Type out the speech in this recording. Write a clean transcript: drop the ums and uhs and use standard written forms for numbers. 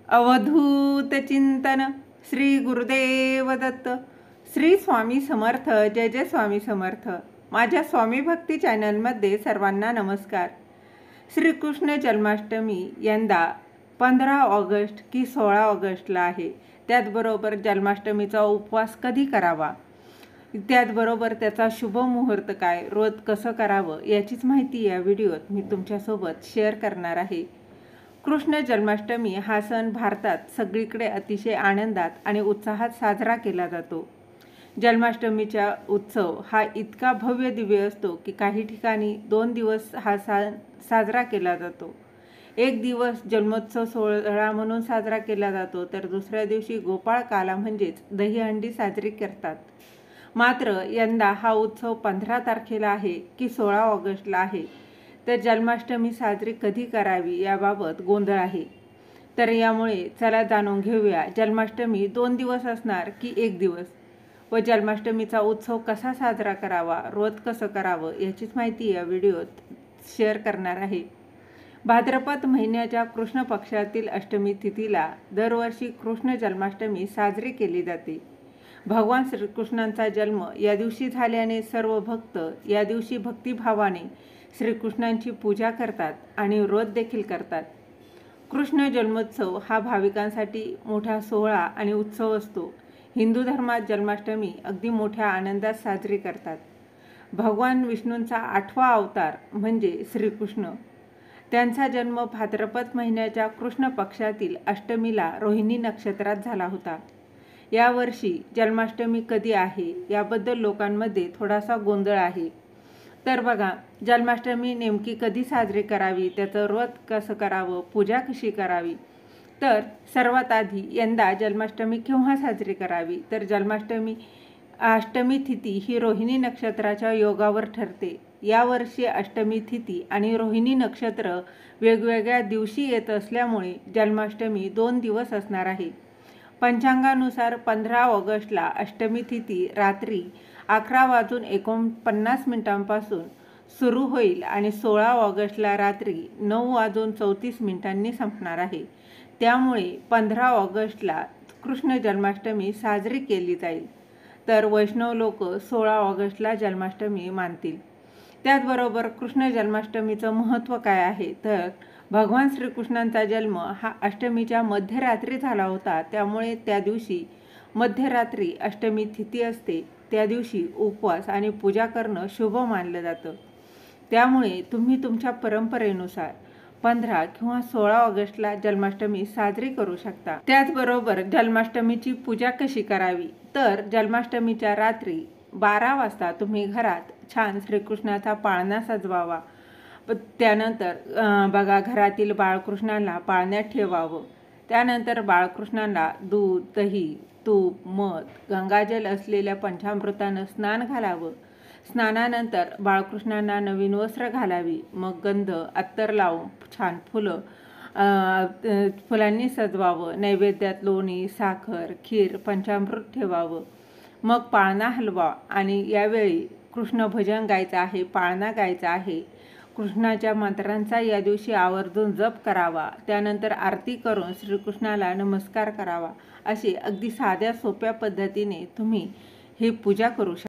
अवधूत चिंतन श्री गुरुदेव दत्त. श्री स्वामी समर्थ. जय जय स्वामी समर्थ. माझ्या स्वामी भक्ती चॅनलमध्ये सर्वांना नमस्कार. श्रीकृष्ण जन्माष्टमी यंदा 15 ऑगस्ट की 16 ऑगस्टला आहे. त्याचबरोबर जन्माष्टमीचा उपवास कधी करावा, त्याचबरोबर त्याचा शुभ मुहूर्त काय, रोज कसं करावं याचीच माहिती या व्हिडिओत मी तुमच्यासोबत शेअर करणार आहे. कृष्ण जन्माष्टमी हा सण भारतात सगळीकडे अतिशय आनंदात आणि उत्साहात साजरा केला जातो. जन्माष्टमीचा उत्सव हा इतका भव्य दिव्य असतो की काही ठिकाणी 2 दिवस हा साजरा केला जातो. एक दिवस जन्मोत्सव सोहळा म्हणून साजरा केला जातो, तर दुसऱ्या दिवशी गोपाळ काला म्हणजेच दहीहंडी साजरी करतात. मात्र यंदा हा उत्सव 15 तारखेला आहे की 16 ऑगस्टला आहे. तर जन्माष्टमी साजरी कधी करावी याबाबत गोंधळ आहे. तर यामुळे चला जाणून घेऊया, जन्माष्टमी 2 दिवस असणार की 1 दिवस, व जन्माष्टमीचा उत्सव कसा साजरा करावा, रोज कसं करावं याचीच माहिती या व्हिडिओत शेअर करणार आहे. भाद्रपद महिन्याच्या कृष्ण पक्षातील अष्टमी तिथीला दरवर्षी कृष्ण जन्माष्टमी साजरी केली जाते. भगवान श्रीकृष्णांचा जन्म या दिवशी झाल्याने सर्व भक्त या दिवशी भक्तिभावाने श्रीकृष्णांची पूजा करतात आणि व्रत देखील करतात. कृष्ण जन्मोत्सव हा भाविकांसाठी मोठा सोहळा आणि उत्सव असतो. हिंदू धर्मात जन्माष्टमी अगदी मोठ्या आनंदात साजरी करतात. भगवान विष्णूंचा 8वा अवतार म्हणजे श्रीकृष्ण, त्यांचा जन्म भाद्रपद महिन्याच्या कृष्ण पक्षातील अष्टमीला रोहिणी नक्षत्रात झाला होता. यावर्षी जन्माष्टमी कधी आहे याबद्दल लोकांमध्ये थोडासा गोंधळ आहे. तर बघा, जन्माष्टमी नेमकी कधी साजरी करावी, त्याचं व्रत कसं करावं, पूजा कशी करावी. तर सर्वात आधी यंदा जन्माष्टमी केव्हा साजरी करावी, तर अष्टमी तिथी ही रोहिणी नक्षत्राच्या योगावर ठरते. यावर्षी अष्टमी तिथी आणि रोहिणी नक्षत्र वेगवेगळ्या दिवशी येत असल्यामुळे जन्माष्टमी 2 दिवस असणार आहे. पंचांगानुसार 15 ऑगस्टला अष्टमी तिथी रात्री 11:49 सुरू होईल आणि 16 ऑगस्टला रात्री 9:34 संपणार आहे. त्यामुळे 15 ऑगस्टला कृष्ण जन्माष्टमी साजरी केली जाईल. तर वैष्णव लोक 16 ऑगस्टला जन्माष्टमी मानतील. त्याचबरोबर कृष्ण जन्माष्टमीचं महत्त्व काय आहे, तर भगवान श्रीकृष्णांचा जन्म हा अष्टमीच्या मध्यरात्री झाला होता. त्यामुळे त्या दिवशी मध्यरात्री अष्टमी तिथी असते. त्या दिवशी उपवास आणि पूजा करणं शुभ मानलं जातं. त्यामुळे तुम्ही तुमच्या परंपरेनुसार 15 किंवा 16 ऑगस्टला जन्माष्टमी साजरी करू शकता. त्याचबरोबर जन्माष्टमीची पूजा कशी करावी, तर जन्माष्टमीच्या रात्री 12 वाजता तुम्ही घरात छान श्रीकृष्णाचा पाळणा सजवावा. त्यानंतर बघा, घरातील बाळकृष्णाला पाळण्यात ठेवावं. त्यानंतर बाळकृष्णाला दूध, दही, तूप, मध, गंगाजल असलेल्या पंचामृतानं स्नान घालावं. स्नानानंतर बाळकृष्णांना नवीन वस्त्र घालावी. मग गंध, अत्तर लावून छान फुलांनी सजवावं. नैवेद्यात लोणी, साखर, खीर, पंचामृत ठेवावं. मग पाळणा हलवा आणि यावेळी कृष्ण भजन गायचं आहे, पाळणा गायचा आहे. कृष्णाच्या मंत्रांचा या दिवशी आवर्जून जप करावा. त्यानंतर आरती करून श्रीकृष्णाला नमस्कार करावा. अशी अगदी साध्या सोप्या पद्धतीने तुम्ही ही पूजा करू शकता.